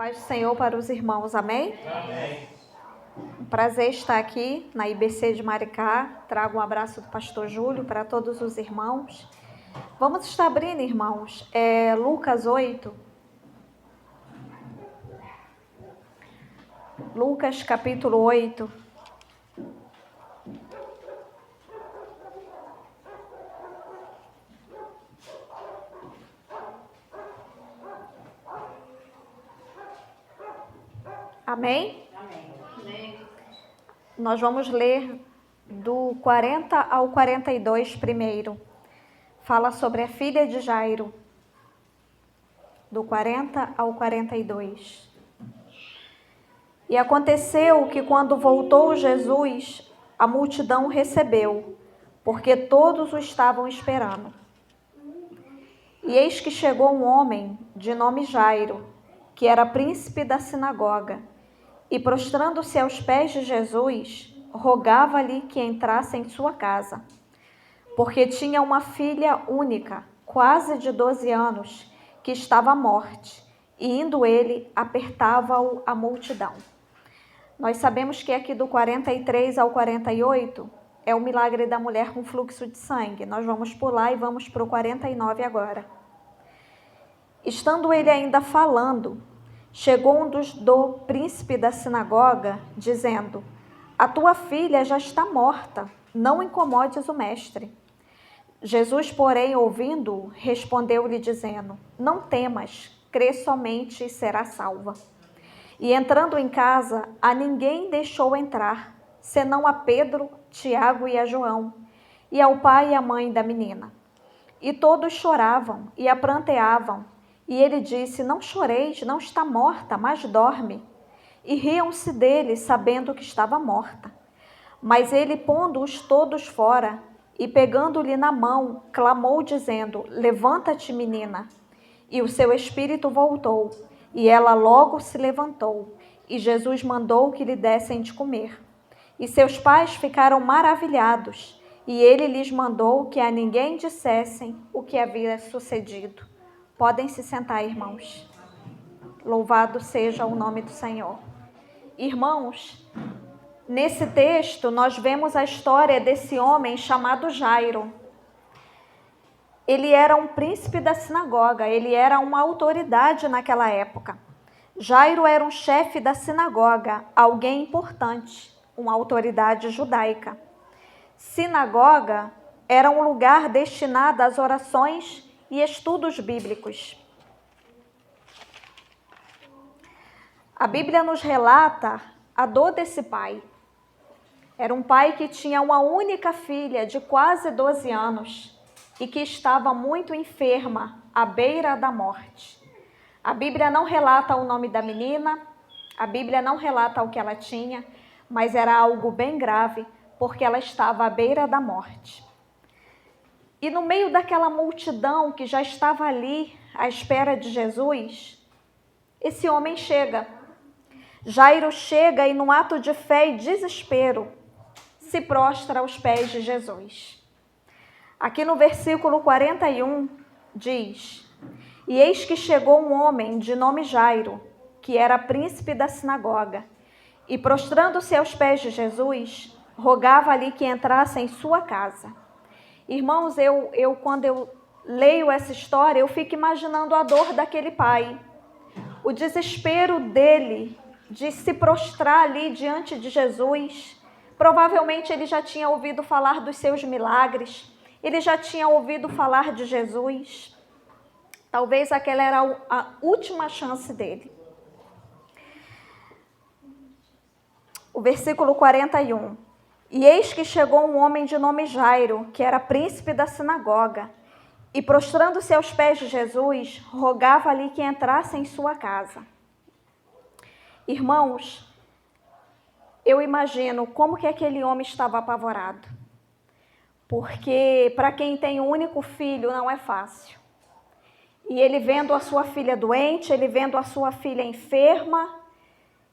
Paz do Senhor para os irmãos, amém? Amém. Um prazer estar aqui na IBC de Maricá. Trago um abraço do pastor Júlio para todos os irmãos. Vamos estar abrindo, irmãos, Lucas 8. Lucas capítulo 8. Amém? Amém. Nós vamos ler do 40 ao 42 primeiro. Fala sobre a filha de Jairo. Do 40 ao 42. E aconteceu que quando voltou Jesus, a multidão o recebeu, porque todos o estavam esperando. E eis que chegou um homem de nome Jairo, que era príncipe da sinagoga, e prostrando-se aos pés de Jesus, rogava-lhe que entrasse em sua casa, porque tinha uma filha única, quase de 12 anos, que estava à morte, e indo ele, apertava-o a multidão. Nós sabemos que aqui do 43 ao 48 é o milagre da mulher com fluxo de sangue. Nós vamos pular e vamos para o 49 agora. Estando ele ainda falando, chegou um do príncipe da sinagoga, dizendo: a tua filha já está morta, não incomodes o mestre. Jesus, porém, ouvindo-o, respondeu-lhe dizendo: não temas, crê somente e será salva. E entrando em casa, a ninguém deixou entrar, senão a Pedro, Tiago e a João, e ao pai e à mãe da menina. E todos choravam e a pranteavam. E ele disse: não choreis, não está morta, mas dorme. E riam-se dele, sabendo que estava morta. Mas ele, pondo-os todos fora, e pegando-lhe na mão, clamou, dizendo: levanta-te, menina. E o seu espírito voltou, e ela logo se levantou. E Jesus mandou que lhe dessem de comer. E seus pais ficaram maravilhados, e ele lhes mandou que a ninguém dissessem o que havia sucedido. Podem se sentar, irmãos. Louvado seja o nome do Senhor. Irmãos, nesse texto nós vemos a história desse homem chamado Jairo. Ele era um príncipe da sinagoga, ele era uma autoridade naquela época. Jairo era um chefe da sinagoga, alguém importante, uma autoridade judaica. Sinagoga era um lugar destinado às orações e estudos bíblicos. A Bíblia nos relata a dor desse pai. Era um pai que tinha uma única filha de quase 12 anos e que estava muito enferma, à beira da morte. A Bíblia não relata o nome da menina, a Bíblia não relata o que ela tinha, mas era algo bem grave, porque ela estava à beira da morte. E no meio daquela multidão que já estava ali à espera de Jesus, esse homem chega. Jairo chega e, num ato de fé e desespero, se prostra aos pés de Jesus. Aqui no versículo 41 diz: e eis que chegou um homem de nome Jairo, que era príncipe da sinagoga, e prostrando-se aos pés de Jesus, rogava-lhe que entrasse em sua casa. Irmãos, quando eu leio essa história, eu fico imaginando a dor daquele pai, o desespero dele de se prostrar ali diante de Jesus. Provavelmente ele já tinha ouvido falar dos seus milagres, ele já tinha ouvido falar de Jesus. Talvez aquela era a última chance dele. O versículo 41. E eis que chegou um homem de nome Jairo, que era príncipe da sinagoga, e prostrando-se aos pés de Jesus, rogava-lhe que entrasse em sua casa. Irmãos, eu imagino como que aquele homem estava apavorado. Porque para quem tem um único filho não é fácil. E ele vendo a sua filha doente, ele vendo a sua filha enferma,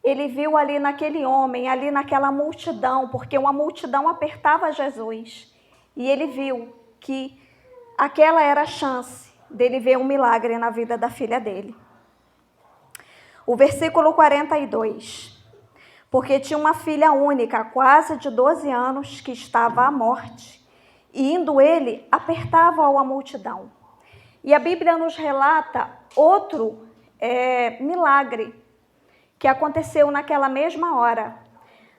ele viu ali naquele homem, ali naquela multidão, porque uma multidão apertava Jesus. E ele viu que aquela era a chance dele ver um milagre na vida da filha dele. O versículo 42. Porque tinha uma filha única, quase de 12 anos, que estava à morte. E indo ele, apertava-o a multidão. E a Bíblia nos relata outro milagre que aconteceu naquela mesma hora.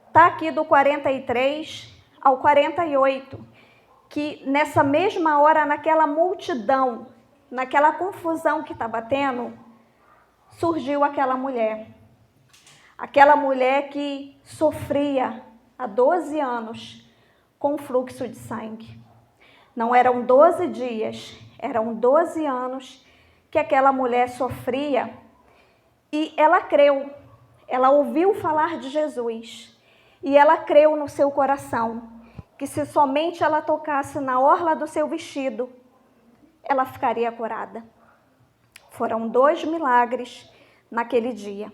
Está aqui do 43 ao 48, que nessa mesma hora, naquela multidão, naquela confusão que estava tendo, surgiu aquela mulher. Aquela mulher que sofria há 12 anos com fluxo de sangue. Não eram 12 dias, eram 12 anos que aquela mulher sofria. E ela creu, ela ouviu falar de Jesus. E ela creu no seu coração que se somente ela tocasse na orla do seu vestido, ela ficaria curada. Foram 2 milagres naquele dia.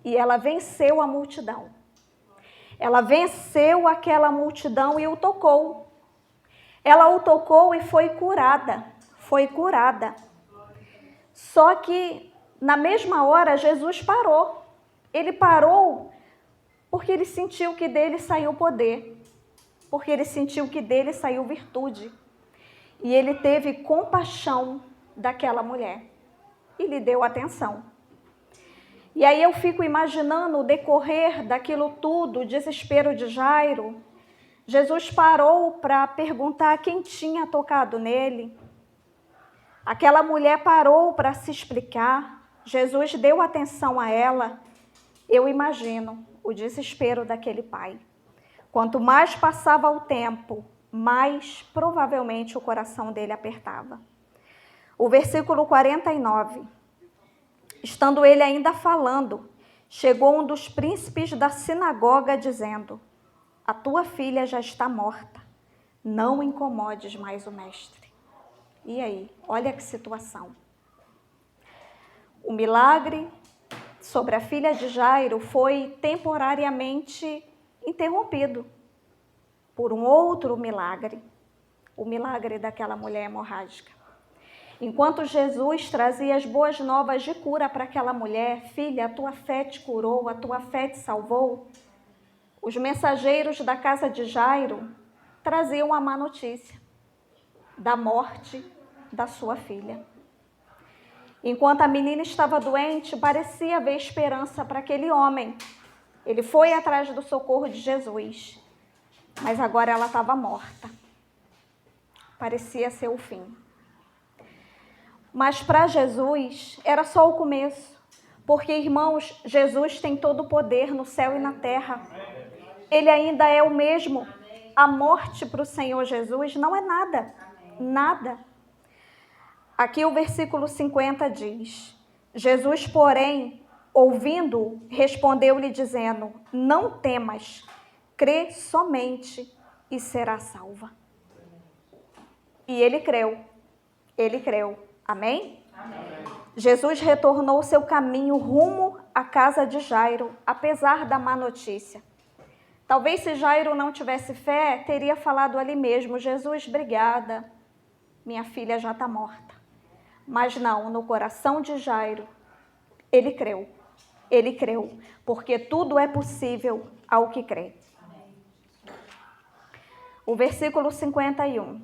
E ela venceu a multidão. Ela venceu aquela multidão e o tocou. Ela o tocou e foi curada. Foi curada. Só que na mesma hora Jesus parou. Ele parou porque ele sentiu que dele saiu poder. Porque ele sentiu que dele saiu virtude. E ele teve compaixão daquela mulher. E lhe deu atenção. E aí eu fico imaginando o decorrer daquilo tudo, o desespero de Jairo. Jesus parou para perguntar quem tinha tocado nele. Aquela mulher parou para se explicar. Jesus deu atenção a ela. Eu imagino o desespero daquele pai. Quanto mais passava o tempo, mais provavelmente o coração dele apertava. O versículo 49. Estando ele ainda falando, chegou um dos príncipes da sinagoga dizendo: a tua filha já está morta, não incomodes mais o mestre. E aí, olha que situação. O milagre sobre a filha de Jairo foi temporariamente interrompido por um outro milagre, o milagre daquela mulher hemorrágica. Enquanto Jesus trazia as boas novas de cura para aquela mulher: filha, a tua fé te curou, a tua fé te salvou, os mensageiros da casa de Jairo traziam a má notícia da morte da sua filha. Enquanto a menina estava doente, parecia haver esperança para aquele homem. Ele foi atrás do socorro de Jesus, mas agora ela estava morta. Parecia ser o fim. Mas para Jesus era só o começo, porque, irmãos, Jesus tem todo o poder no céu e na terra. Ele ainda é o mesmo. A morte para o Senhor Jesus não é nada, nada. Aqui o versículo 50 diz: Jesus, porém, ouvindo, respondeu-lhe dizendo: não temas, crê somente e será salva. E ele creu, ele creu. Amém? Amém. Jesus retornou seu caminho rumo à casa de Jairo, apesar da má notícia. Talvez se Jairo não tivesse fé, teria falado ali mesmo: Jesus, obrigada, minha filha já está morta. Mas não, no coração de Jairo, ele creu, porque tudo é possível ao que crê. O versículo 51.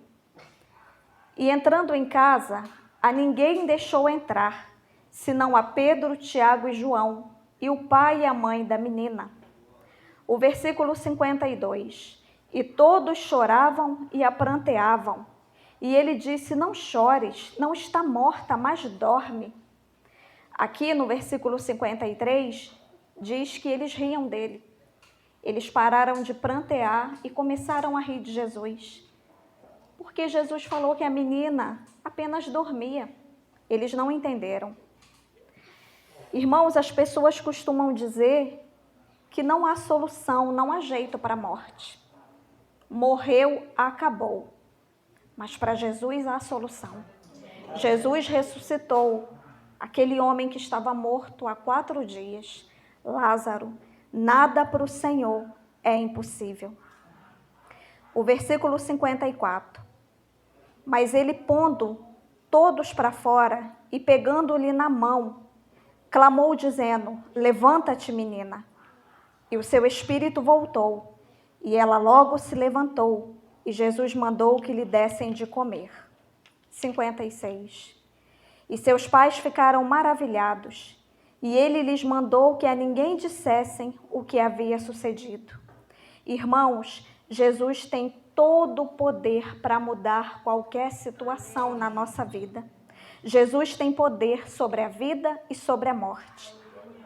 E entrando em casa, a ninguém deixou entrar, senão a Pedro, Tiago e João, e o pai e a mãe da menina. O versículo 52. E todos choravam e a pranteavam. E ele disse: não chores, não está morta, mas dorme. Aqui no versículo 53, diz que eles riam dele. Eles pararam de prantear e começaram a rir de Jesus. Porque Jesus falou que a menina apenas dormia. Eles não entenderam. Irmãos, as pessoas costumam dizer que não há solução, não há jeito para a morte. Morreu, acabou. Mas para Jesus há solução. Jesus ressuscitou aquele homem que estava morto há 4 dias. Lázaro, nada para o Senhor é impossível. O versículo 54. Mas ele, pondo todos para fora e pegando-lhe na mão, clamou dizendo: levanta-te, menina. E o seu espírito voltou, e ela logo se levantou, e Jesus mandou que lhe dessem de comer. 56. E seus pais ficaram maravilhados, e ele lhes mandou que a ninguém dissessem o que havia sucedido. Irmãos, Jesus tem todo o poder para mudar qualquer situação na nossa vida. Jesus tem poder sobre a vida e sobre a morte.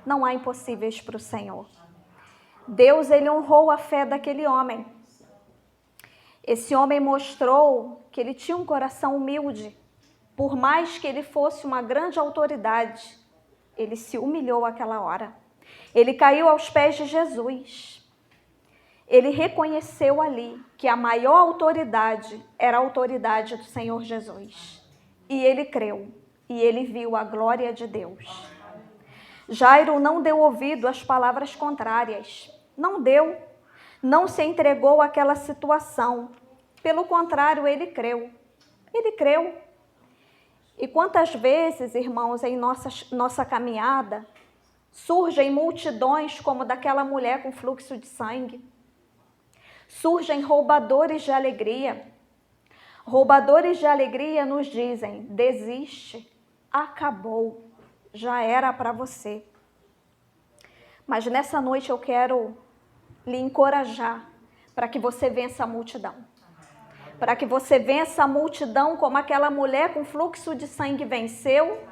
Não há impossíveis para o Senhor. Deus, ele honrou a fé daquele homem. Esse homem mostrou que ele tinha um coração humilde. Por mais que ele fosse uma grande autoridade, ele se humilhou àquela hora. Ele caiu aos pés de Jesus. Ele reconheceu ali que a maior autoridade era a autoridade do Senhor Jesus. E ele creu, e ele viu a glória de Deus. Jairo não deu ouvido às palavras contrárias. Não deu. Não se entregou àquela situação. Pelo contrário, ele creu. Ele creu. E quantas vezes, irmãos, em nossa caminhada, surgem multidões como daquela mulher com fluxo de sangue. Surgem roubadores de alegria. Roubadores de alegria nos dizem: desiste, acabou, já era para você. Mas nessa noite eu quero lhe encorajar para que você vença a multidão. Para que você vença a multidão como aquela mulher com fluxo de sangue venceu,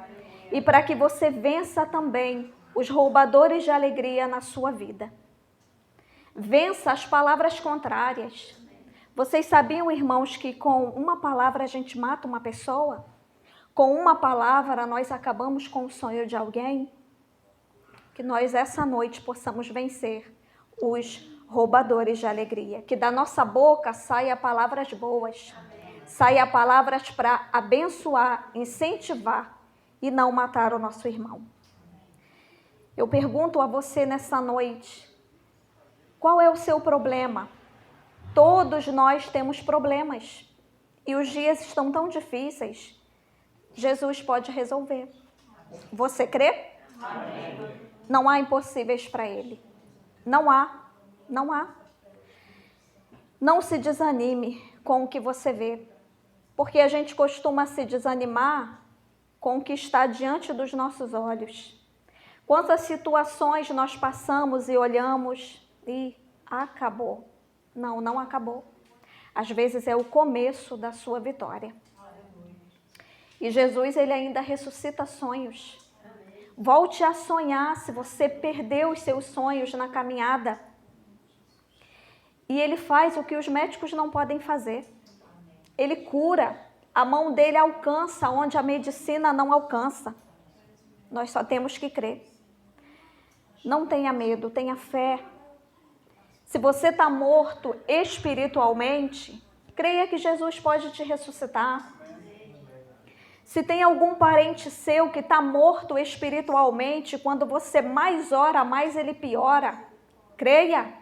e para que você vença também os roubadores de alegria na sua vida. Vença as palavras contrárias. Vocês sabiam, irmãos, que com uma palavra a gente mata uma pessoa? Com uma palavra nós acabamos com o sonho de alguém? Que nós essa noite possamos vencer os roubadores de alegria. Que da nossa boca saia palavras boas, saia palavras para abençoar, incentivar e não matar o nosso irmão. Eu pergunto a você nessa noite: qual é o seu problema? Todos nós temos problemas e os dias estão tão difíceis. Jesus pode resolver. Você crê? Amém. Não há impossíveis para Ele. Não há. Não há. Não se desanime com o que você vê, porque a gente costuma se desanimar com o que está diante dos nossos olhos. Quantas situações nós passamos e olhamos e acabou. Não, não acabou. Às vezes é o começo da sua vitória. E Jesus, ele ainda ressuscita sonhos. Volte a sonhar se você perdeu os seus sonhos na caminhada. E ele faz o que os médicos não podem fazer. Ele cura. A mão dele alcança onde a medicina não alcança. Nós só temos que crer. Não tenha medo, tenha fé. Se você está morto espiritualmente, creia que Jesus pode te ressuscitar. Se tem algum parente seu que está morto espiritualmente, quando você mais ora, mais ele piora, creia,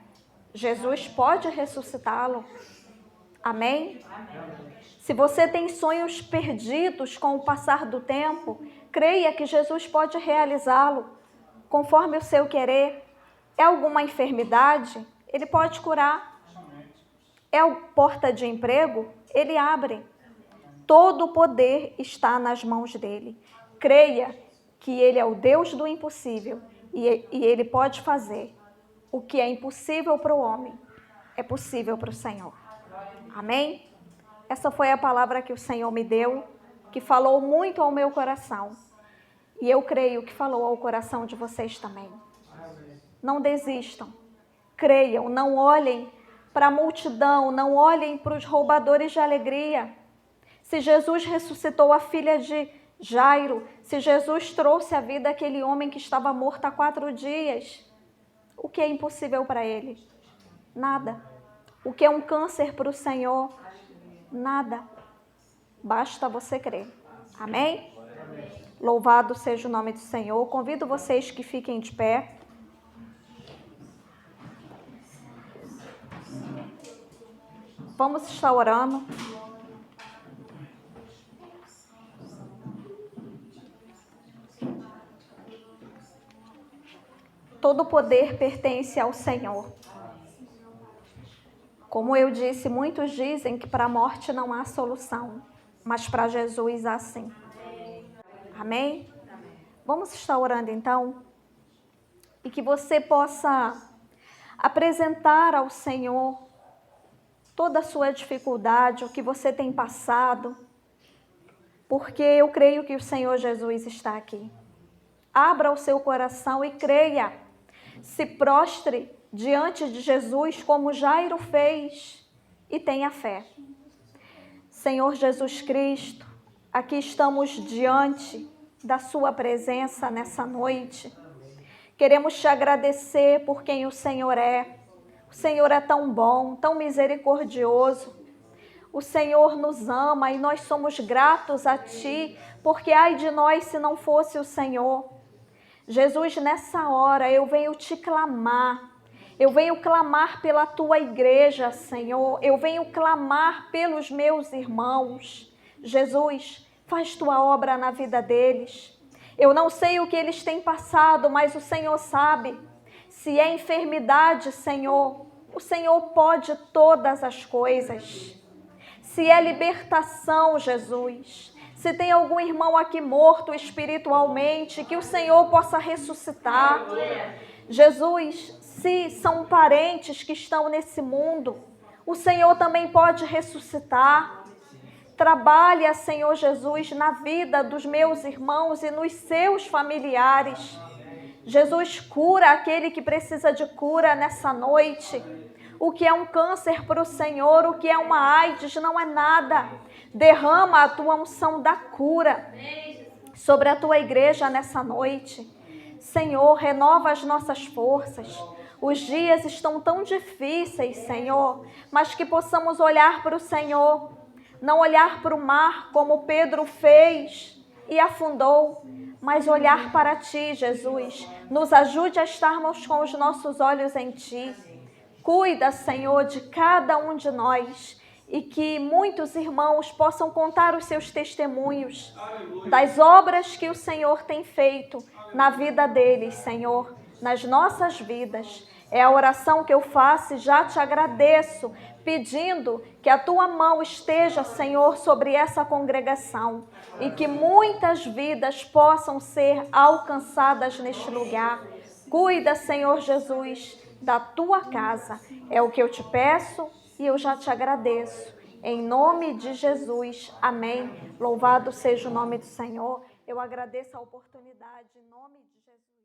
Jesus pode ressuscitá-lo. Amém? Se você tem sonhos perdidos com o passar do tempo, creia que Jesus pode realizá-lo, conforme o seu querer. É alguma enfermidade? Ele pode curar. É a porta de emprego? Ele abre. Todo o poder está nas mãos dele. Creia que ele é o Deus do impossível e ele pode fazer. O que é impossível para o homem é possível para o Senhor. Amém? Essa foi a palavra que o Senhor me deu, que falou muito ao meu coração. E eu creio que falou ao coração de vocês também. Não desistam. Creiam, não olhem para a multidão, não olhem para os roubadores de alegria. Se Jesus ressuscitou a filha de Jairo, se Jesus trouxe à vida aquele homem que estava morto há 4 dias, o que é impossível para ele? Nada. O que é um câncer para o Senhor? Nada. Basta você crer. Amém? Louvado seja o nome do Senhor. Convido vocês que fiquem de pé. Vamos estar orando. Todo poder pertence ao Senhor. Como eu disse, muitos dizem que para a morte não há solução, mas para Jesus há sim. Amém? Vamos estar orando então? E que você possa apresentar ao Senhor toda a sua dificuldade, o que você tem passado, porque eu creio que o Senhor Jesus está aqui. Abra o seu coração e creia. Se prostre diante de Jesus como Jairo fez e tenha fé. Senhor Jesus Cristo, aqui estamos diante da sua presença nessa noite. Queremos te agradecer por quem o Senhor é. O Senhor é tão bom, tão misericordioso. O Senhor nos ama e nós somos gratos a Ti, porque ai de nós se não fosse o Senhor. Jesus, nessa hora eu venho te clamar. Eu venho clamar pela Tua igreja, Senhor. Eu venho clamar pelos meus irmãos. Jesus, faz Tua obra na vida deles. Eu não sei o que eles têm passado, mas o Senhor sabe. Se é enfermidade, Senhor, o Senhor pode todas as coisas. Se é libertação, Jesus, se tem algum irmão aqui morto espiritualmente, que o Senhor possa ressuscitar. Jesus, se são parentes que estão nesse mundo, o Senhor também pode ressuscitar. Trabalha, Senhor Jesus, na vida dos meus irmãos e nos seus familiares. Jesus, cura aquele que precisa de cura nessa noite. O que é um câncer para o Senhor, o que é uma AIDS, não é nada. Derrama a Tua unção da cura sobre a Tua igreja nessa noite. Senhor, renova as nossas forças. Os dias estão tão difíceis, Senhor, mas que possamos olhar para o Senhor. Não olhar para o mar como Pedro fez e afundou, mas olhar para Ti, Jesus. Nos ajude a estarmos com os nossos olhos em Ti. Cuida, Senhor, de cada um de nós e que muitos irmãos possam contar os seus testemunhos das obras que o Senhor tem feito na vida deles, Senhor, nas nossas vidas. É a oração que eu faço e já te agradeço, pedindo que a Tua mão esteja, Senhor, sobre essa congregação e que muitas vidas possam ser alcançadas neste lugar. Cuida, Senhor Jesus, da Tua casa. É o que eu te peço e eu já te agradeço. Em nome de Jesus, amém. Louvado seja o nome do Senhor. Eu agradeço a oportunidade em nome de Jesus.